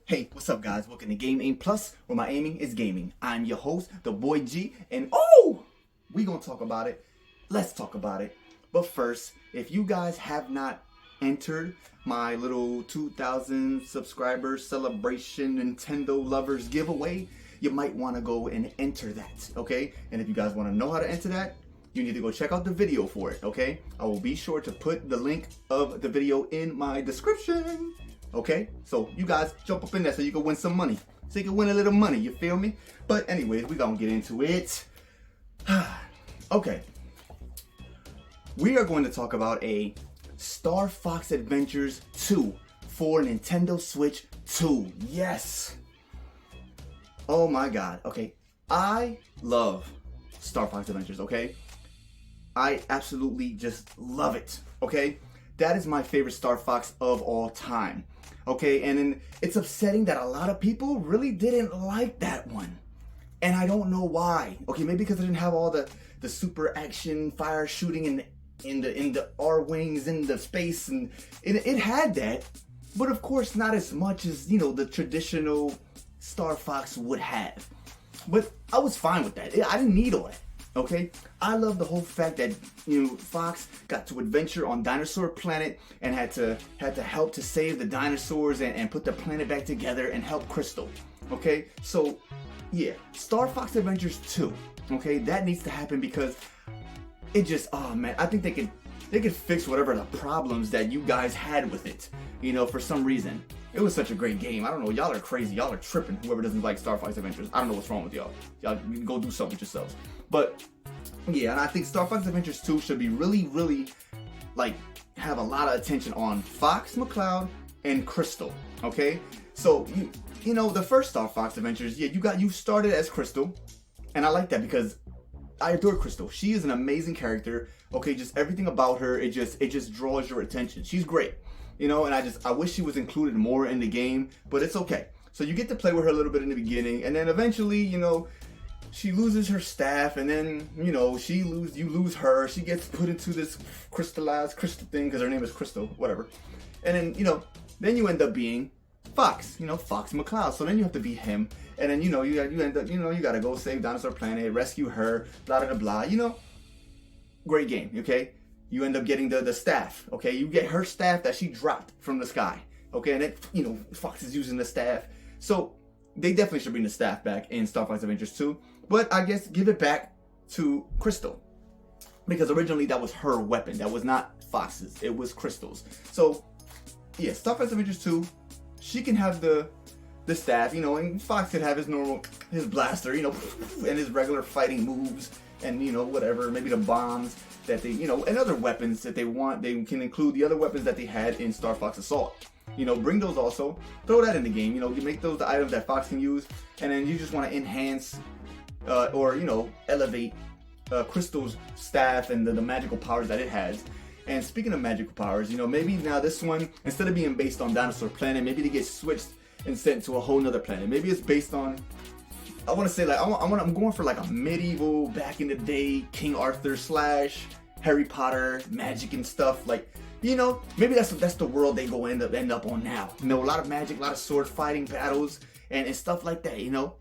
Hey, what's up guys? Welcome to Game Aim Plus, where my aiming is gaming. I'm your host, the boy G, and we gonna talk about it. Let's talk about it. But first, if you guys have not entered my little 2,000 subscribers celebration Nintendo lovers giveaway, you might want to go and enter that, okay? And if you guys want to know how to enter that, you need to go check out the video for it, okay? I will be sure to put the link of the video in my description. Okay, so you guys jump up in there so you can win some money. So you can win a little money, you feel me? But anyways, we gonna get into it. Okay. We are going to talk about a Star Fox Adventures 2 for Nintendo Switch 2. Yes. Oh my god. Okay. I love Star Fox Adventures, okay? I absolutely just love it, okay? That is my favorite Star Fox of all time. Okay, and then it's upsetting that a lot of people really didn't like that one. And I don't know why. Okay, maybe because it didn't have all the super action fire shooting in the R-wings in the space, and it had that, but of course not as much as, you know, the traditional Star Fox would have. But I was fine with that. I didn't need all that. Okay, I love the whole fact that, you know, Fox got to adventure on Dinosaur Planet and had to help to save the dinosaurs and put the planet back together and help Crystal. Okay, so yeah, Star Fox Adventures 2. Okay, that needs to happen because it just, oh man, I think they could fix whatever the problems that you guys had with it. You know, for some reason. It was such a great game. I don't know, y'all are crazy. Y'all are tripping. Whoever doesn't like Star Fox Adventures. I don't know what's wrong with y'all. Y'all can go do something with yourselves. But yeah, and I think Star Fox Adventures 2 should be really like have a lot of attention on Fox, McCloud, and Crystal. Okay? So you know, the first Star Fox Adventures, yeah, you started as Crystal, and I like that because I adore Crystal. She is an amazing character. Okay, just everything about her, it just draws your attention. She's great. You know, and I wish she was included more in the game, but it's okay. So you get to play with her a little bit in the beginning, and then eventually, you know, she loses her staff, and then, you know, you lose her. She gets put into this crystallized crystal thing because her name is Crystal, whatever. And then, you know, then you end up being Fox, you know, Fox McCloud. So then you have to be him, and then, you know, you end up, you know, you gotta go save Dinosaur Planet, rescue her, blah blah blah. You know, great game, okay? You end up getting the staff, okay? You get her staff that she dropped from the sky, okay? And it, you know, Fox is using the staff. So they definitely should bring the staff back in Star Fox Adventures 2. But I guess give it back to Crystal. Because originally that was her weapon. That was not Fox's. It was Crystal's. So, yeah, Star Fox Adventures 2, she can have the staff, you know, and Fox could have his blaster, you know, and his regular fighting moves. And, you know, whatever, maybe the bombs that they, you know, and other weapons that they want. They can include the other weapons that they had in Star Fox Assault. You know, bring those also. Throw that in the game. You know, you make those the items that Fox can use. And then you just want to enhance or, you know, elevate Crystal's staff and the magical powers that it has. And speaking of magical powers, you know, maybe now this one, instead of being based on Dinosaur Planet, maybe they get switched and sent to a whole nother planet. Maybe it's based on, I want to say, like, I'm going for like a medieval, back in the day, King Arthur / Harry Potter magic and stuff. Like, you know, maybe that's the world they go end up on now. You know, a lot of magic, a lot of sword fighting battles and stuff like that. You know,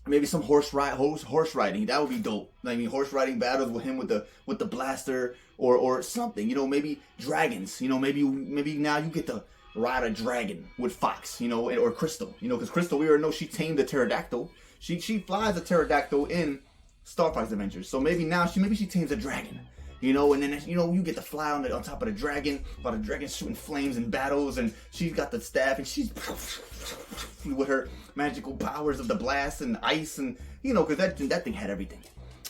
maybe some horse riding. That would be dope. I mean, horse riding battles with him with the blaster or something. You know, maybe dragons. You know, maybe now you get to ride a dragon with Fox. You know, or Crystal. You know, because Crystal, we already know she tamed the pterodactyl. She flies a pterodactyl in Star Fox Adventures. So maybe now she tames a dragon, you know, and then, you know, you get to fly on top of the dragon while the dragon's shooting flames in battles, and she's got the staff and she's with her magical powers of the blast and ice, and, you know, because that thing had everything.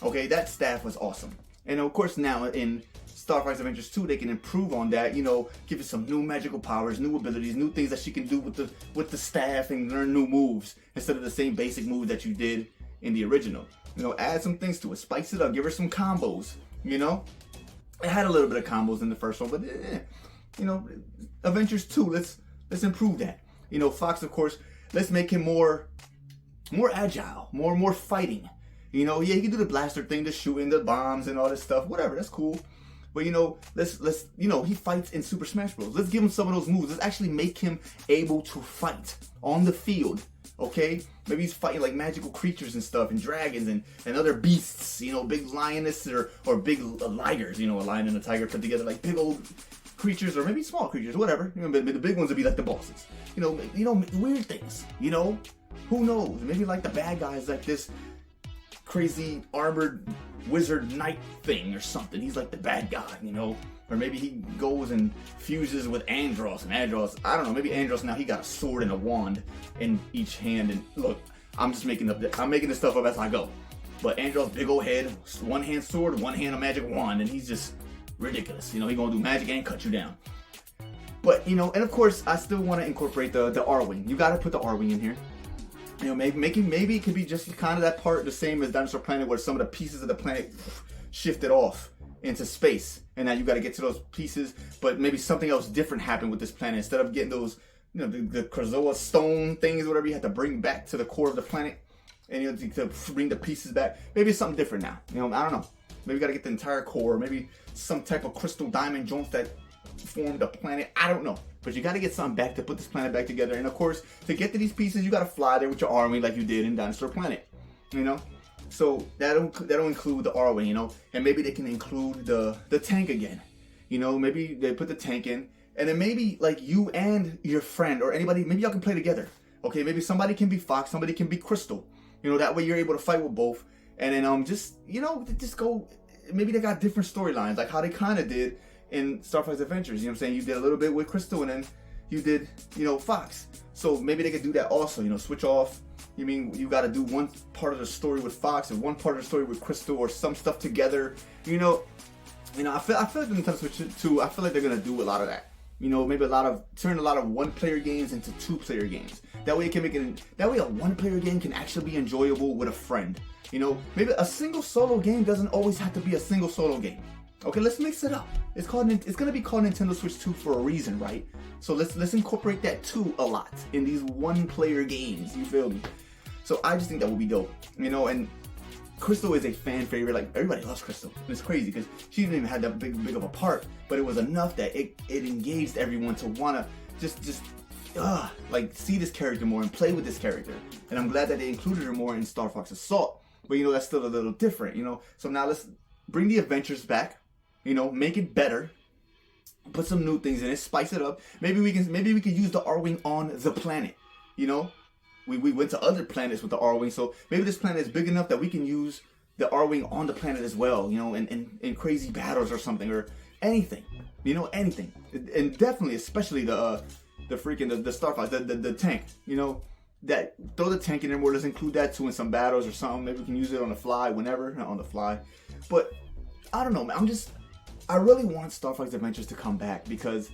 Okay, that staff was awesome. And of course now in Star Fox Adventures 2, they can improve on that, you know, give it some new magical powers, new abilities, new things that she can do with the staff, and learn new moves instead of the same basic moves that you did in the original. You know, add some things to it, spice it up, give her some combos, you know? It had a little bit of combos in the first one, but you know, Adventures 2, let's improve that. You know, Fox, of course, let's make him more agile, more fighting. You know, yeah, he can do the blaster thing, the shooting, the bombs and all this stuff, whatever, that's cool. But let's he fights in Super Smash Bros. Let's give him some of those moves. Let's actually make him able to fight on the field. Okay, maybe he's fighting like magical creatures and stuff, and dragons and other beasts. Big lionesses or big ligers. A lion and a tiger put together, like big old creatures, or maybe small creatures, whatever. But the big ones would be like the bosses. Weird things. Who knows? Maybe like the bad guys, like this crazy armored wizard knight thing or something. He's like the bad guy, or maybe he goes and fuses with Andros, and Andros, I don't know, maybe Andros now he got a sword and a wand in each hand. And look, I'm making this stuff up as I go. But Andros' big old head, one hand sword, one hand a magic wand, and he's just ridiculous. He gonna do magic and cut you down. But and of course I still want to incorporate the R-Wing. You gotta put the R-Wing in here. Maybe it could be just kind of that part the same as Dinosaur Planet, where some of the pieces of the planet shifted off into space, and now you got to get to those pieces. But maybe something else different happened with this planet. Instead of getting those, the Krazoa stone things, whatever you had to bring back to the core of the planet, and to bring the pieces back. Maybe it's something different now. I don't know. Maybe you got to get the entire core. Maybe some type of crystal diamond joints that formed the planet. I don't know. But you got to get something back to put this planet back together. And of course, to get to these pieces, you got to fly there with your R-Wing like you did in Dinosaur Planet. So that'll include the R-Wing, and maybe they can include the tank again. Maybe they put the tank in, and then maybe like you and your friend or anybody, maybe y'all can play together. Okay, maybe somebody can be Fox, somebody can be Crystal. That way you're able to fight with both. And then just go. Maybe they got different storylines, like how they kind of did in Star Fox Adventures. You did a little bit with Crystal, and then you did Fox. So maybe they could do that also. Switch off. You got to do one part of the story with Fox and one part of the story with Crystal, or some stuff together. I feel like in Nintendo Switch 2, I feel like they're gonna do a lot of that. Maybe turn a lot of one-player games into two-player games. That way that way a one-player game can actually be enjoyable with a friend. Maybe a single solo game doesn't always have to be a single solo game. Okay, let's mix it up. It's gonna be called Nintendo Switch 2 for a reason, right? So let's incorporate that too a lot in these one-player games. You feel me? So I just think that would be dope. And Crystal is a fan favorite. Like, everybody loves Crystal. And it's crazy because she didn't even have that big of a part, but it was enough that it engaged everyone to wanna just see this character more and play with this character. And I'm glad that they included her more in Star Fox Assault. But that's still a little different. So now let's bring the adventures back. Make it better. Put some new things in it. Spice it up. Maybe we can use the R-Wing on the planet. We went to other planets with the R-Wing, so maybe this planet is big enough that we can use the R-Wing on the planet as well. In crazy battles or something, or anything. Anything. And definitely, especially the Star Fox, the tank. That throw the tank in there more. Let's include that too in some battles or something. Maybe we can use it on the fly whenever, not on the fly. But I don't know, man. I really want Star Fox Adventures to come back because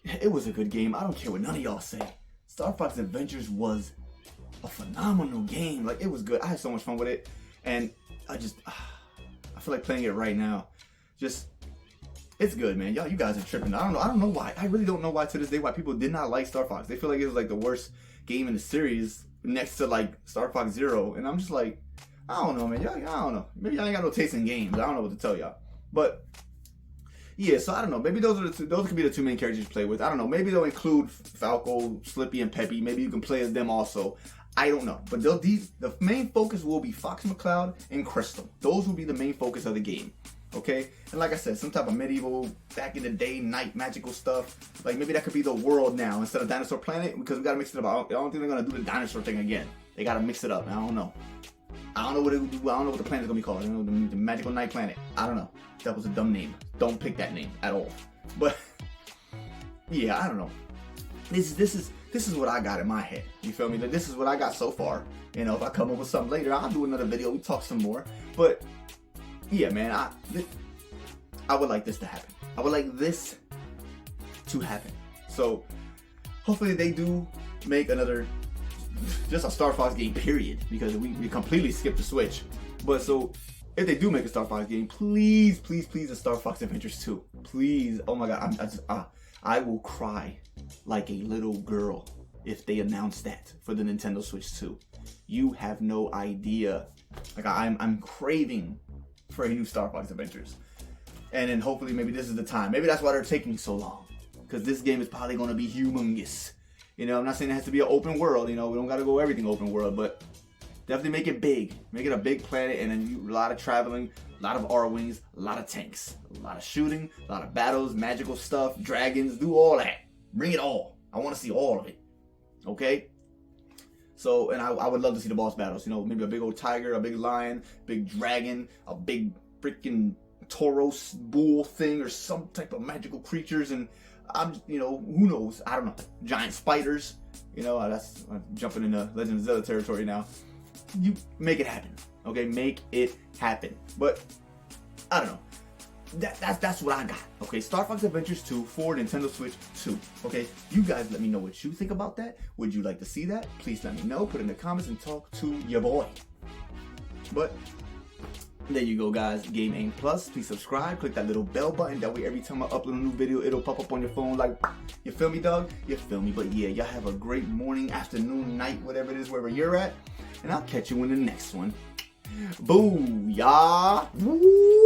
it was a good game. I don't care what none of y'all say. Star Fox Adventures was a phenomenal game. Like, it was good. I had so much fun with it, and I feel like playing it right now. It's good, man. You guys are tripping. I don't know why. I really don't know why to this day why people did not like Star Fox. They feel like it was like the worst game in the series next to like Star Fox Zero, and I'm just like, I don't know, man. I don't know. Maybe y'all ain't got no taste in games. I don't know what to tell y'all. But yeah, so I don't know. Maybe those could be the two main characters you play with. I don't know. Maybe they'll include Falco, Slippy, and Peppy. Maybe you can play as them also. I don't know. But the main focus will be Fox McCloud and Crystal. Those will be the main focus of the game. Okay? And like I said, some type of medieval, back in the day, night magical stuff. Like, maybe that could be the world now instead of Dinosaur Planet, because we gotta mix it up. I don't think they're gonna do the dinosaur thing again. They gotta mix it up. I don't know. I don't know what the planet's gonna be called. I don't know, the Magical Night Planet. I don't know. That was a dumb name. Don't pick that name at all. But yeah, I don't know. This is what I got in my head. You feel me? This is what I got so far. If I come up with something later, I'll do another video. We talk some more. But yeah, man, I would like this to happen. I would like this to happen. So hopefully they do make another, just a Star Fox game, period, because we completely skipped the Switch. But so if they do make a Star Fox game, please a Star Fox Adventures 2. Please. Oh my God, I will cry like a little girl if they announce that for the Nintendo Switch 2. You have no idea. Like, I'm craving for a new Star Fox Adventures. And then hopefully maybe this is the time. Maybe that's why they're taking so long. Because this game is probably going to be humongous. You know, I'm not saying it has to be an open world. You know, we don't got to go everything open world. But definitely make it big. Make it a big planet. And then a lot of traveling, a lot of R-Wings, a lot of tanks, a lot of shooting, a lot of battles, magical stuff, dragons. Do all that. Bring it all. I want to see all of it. Okay? So, and I would love to see the boss battles. You know, maybe a big old tiger, a big lion, big dragon, a big freaking Tauros bull thing, or some type of magical creatures. And I'm, you know, who knows? I don't know. Giant spiders. You know, I'm jumping into Legend of Zelda territory now. You make it happen. Okay, make it happen. But I don't know. That's what I got. Okay, Star Fox Adventures 2 for Nintendo Switch 2. Okay, you guys let me know what you think about that. Would you like to see that? Please let me know. Put it in the comments and talk to your boy. But there you go, guys. Game Aim Plus. Please subscribe. Click that little bell button. That way every time I upload a new video, it'll pop up on your phone like, you feel me, dog? You feel me? But yeah, y'all have a great morning, afternoon, night, whatever it is, wherever you're at. And I'll catch you in the next one. Booyah! Woo!